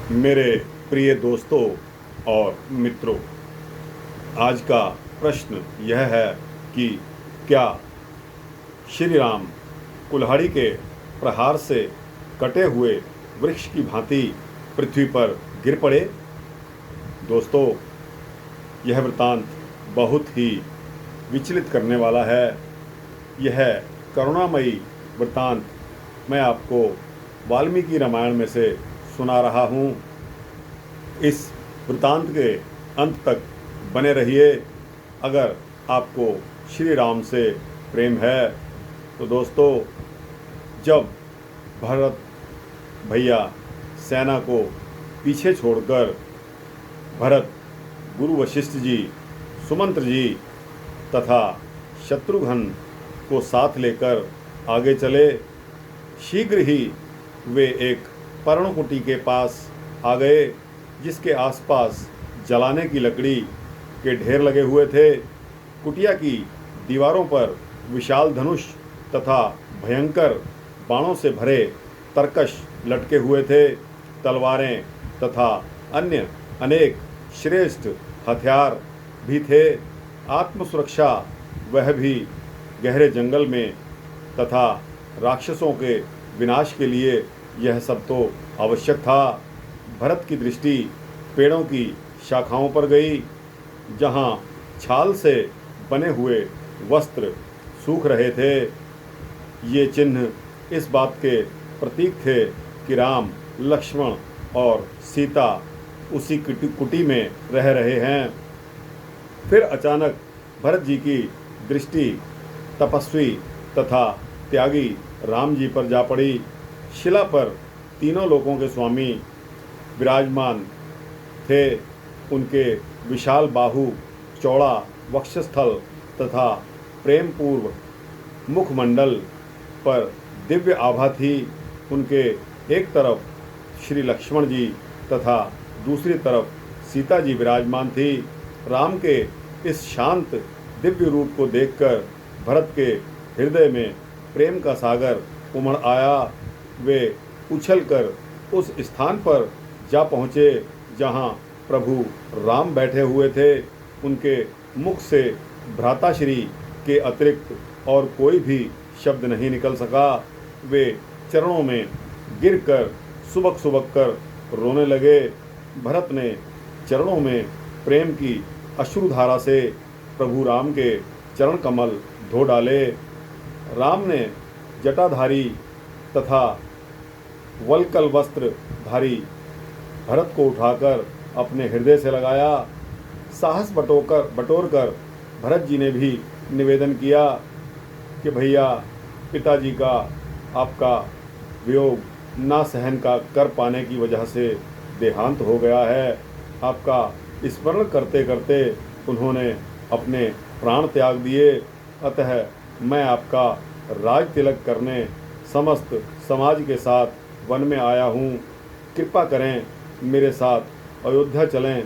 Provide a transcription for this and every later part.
मेरे प्रिय दोस्तों और मित्रों, आज का प्रश्न यह है कि क्या श्री राम कुल्हाड़ी के प्रहार से कटे हुए वृक्ष की भांति पृथ्वी पर गिर पड़े। दोस्तों, यह वृतांत बहुत ही विचलित करने वाला है। यह करुणामयी वृतांत मैं आपको वाल्मीकि रामायण में से सुना रहा हूँ। इस वृतांत के अंत तक बने रहिए। अगर आपको श्री राम से प्रेम है तो दोस्तों, जब भरत भैया सेना को पीछे छोड़कर भरत, गुरु वशिष्ठ जी, सुमंत्र जी तथा शत्रुघ्न को साथ लेकर आगे चले, शीघ्र ही वे एक पर्णकुटी के पास आ गए जिसके आसपास जलाने की लकड़ी के ढेर लगे हुए थे। कुटिया की दीवारों पर विशाल धनुष तथा भयंकर बाणों से भरे तरकश लटके हुए थे। तलवारें तथा अन्य अनेक श्रेष्ठ हथियार भी थे। आत्मसुरक्षा वह भी गहरे जंगल में तथा राक्षसों के विनाश के लिए यह सब तो आवश्यक था। भरत की दृष्टि पेड़ों की शाखाओं पर गई, जहाँ छाल से बने हुए वस्त्र सूख रहे थे। ये चिन्ह इस बात के प्रतीक थे कि राम, लक्ष्मण और सीता उसी कुटी में रह रहे हैं। फिर अचानक भरत जी की दृष्टि तपस्वी तथा त्यागी राम जी पर जा पड़ी। शिला पर तीनों लोकों के स्वामी विराजमान थे। उनके विशाल बाहु, चौड़ा वक्षस्थल तथा प्रेम पूर्व मुखमंडल पर दिव्य आभा थी। उनके एक तरफ श्री लक्ष्मण जी तथा दूसरी तरफ सीता जी विराजमान थी। राम के इस शांत दिव्य रूप को देखकर भरत के हृदय में प्रेम का सागर उमड़ आया। वे उछलकर उस स्थान पर जा पहुँचे जहाँ प्रभु राम बैठे हुए थे। उनके मुख से भ्राताश्री के अतिरिक्त और कोई भी शब्द नहीं निकल सका। वे चरणों में गिरकर सुबक सुबक कर रोने लगे। भरत ने चरणों में प्रेम की अश्रुधारा से प्रभु राम के चरण कमल धो डाले। राम ने जटाधारी तथा वलकल वस्त्रधारी भरत को उठाकर अपने हृदय से लगाया। साहस बटोर कर भरत जी ने भी निवेदन किया कि भैया, पिताजी का आपका वियोग ना सहन का कर पाने की वजह से देहांत हो गया है। आपका स्मरण करते करते उन्होंने अपने प्राण त्याग दिए। अतः मैं आपका राज तिलक करने समस्त समाज के साथ वन में आया हूँ। कृपा करें, मेरे साथ अयोध्या चलें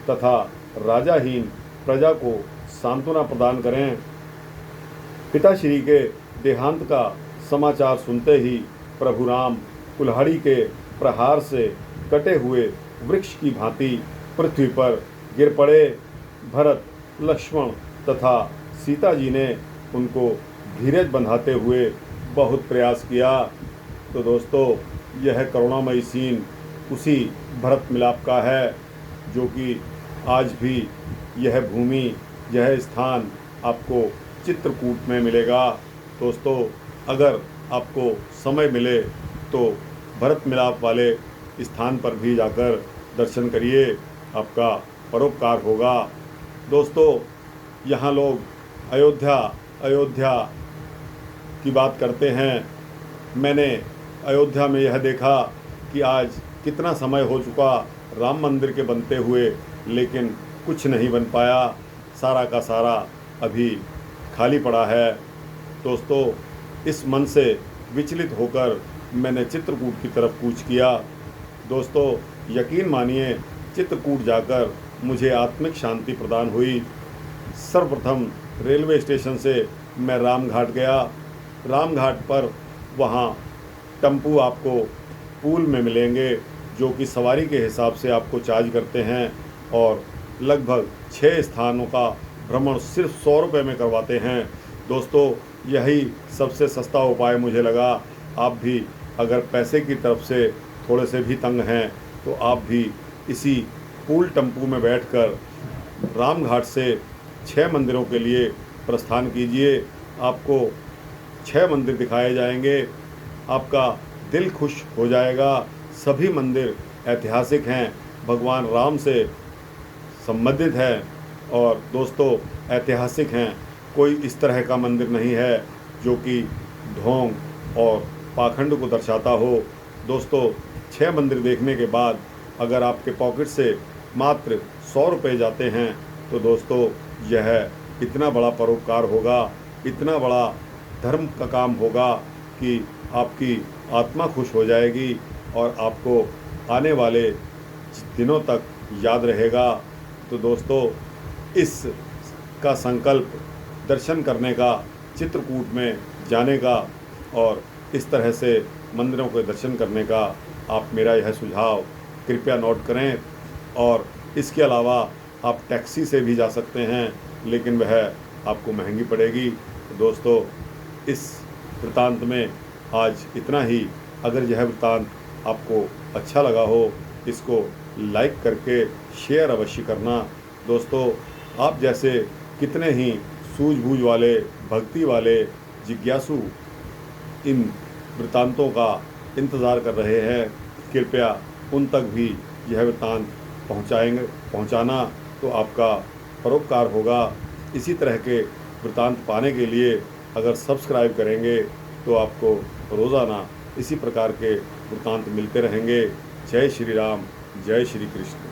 तथा राजाहीन प्रजा को सांत्वना प्रदान करें। पिताश्री के देहांत का समाचार सुनते ही प्रभु राम कुल्हाड़ी के प्रहार से कटे हुए वृक्ष की भांति पृथ्वी पर गिर पड़े। भरत, लक्ष्मण तथा सीता जी ने उनको धीरज बंधाते हुए बहुत प्रयास किया। तो दोस्तों, यह करुणामयी सीन उसी भरत मिलाप का है, जो कि आज भी यह भूमि, यह स्थान आपको चित्रकूट में मिलेगा। दोस्तों, अगर आपको समय मिले तो भरत मिलाप वाले स्थान पर भी जाकर दर्शन करिए, आपका परोपकार होगा। दोस्तों, यहाँ लोग अयोध्या अयोध्या की बात करते हैं। मैंने अयोध्या में यह देखा कि आज कितना समय हो चुका राम मंदिर के बनते हुए, लेकिन कुछ नहीं बन पाया। सारा का सारा अभी खाली पड़ा है। दोस्तों, इस मन से विचलित होकर मैंने चित्रकूट की तरफ कूच किया। दोस्तों, यकीन मानिए, चित्रकूट जाकर मुझे आत्मिक शांति प्रदान हुई। सर्वप्रथम रेलवे स्टेशन से मैं रामघाट गया। रामघाट पर वहाँ टम्पू आपको पूल में मिलेंगे जो कि सवारी के हिसाब से आपको चार्ज करते हैं और लगभग 6 स्थानों का भ्रमण सिर्फ 100 रुपये में करवाते हैं। दोस्तों, यही सबसे सस्ता उपाय मुझे लगा। आप भी अगर पैसे की तरफ से थोड़े से भी तंग हैं तो आप भी इसी पूल टेम्पू में बैठकर रामघाट से 6 मंदिरों के लिए प्रस्थान कीजिए। आपको 6 मंदिर दिखाए जाएंगे, आपका दिल खुश हो जाएगा। सभी मंदिर ऐतिहासिक हैं, भगवान राम से संबंधित है और दोस्तों ऐतिहासिक हैं। कोई इस तरह का मंदिर नहीं है जो कि ढोंग और पाखंड को दर्शाता हो। दोस्तों, 6 मंदिर देखने के बाद अगर आपके पॉकेट से मात्र 100 रुपये जाते हैं तो दोस्तों यह इतना बड़ा परोपकार होगा, इतना बड़ा धर्म का काम होगा कि आपकी आत्मा खुश हो जाएगी और आपको आने वाले दिनों तक याद रहेगा। तो दोस्तों, इस का संकल्प दर्शन करने का, चित्रकूट में जाने का और इस तरह से मंदिरों के दर्शन करने का आप मेरा यह सुझाव कृपया नोट करें। और इसके अलावा आप टैक्सी से भी जा सकते हैं, लेकिन वह आपको महंगी पड़ेगी। तो दोस्तों, इस वृत्तांत में आज इतना ही। अगर यह वृत्तांत आपको अच्छा लगा हो, इसको लाइक करके शेयर अवश्य करना। दोस्तों, आप जैसे कितने ही सूझबूझ वाले, भक्ति वाले जिज्ञासु इन वृत्तांतों का इंतज़ार कर रहे हैं, कृपया उन तक भी यह वृत्तांत पहुंचाना तो आपका परोपकार होगा। इसी तरह के वृत्तांत पाने के लिए अगर सब्सक्राइब करेंगे तो आपको रोज़ाना इसी प्रकार के वृत्तांत मिलते रहेंगे। जय श्री राम, जय श्री कृष्ण।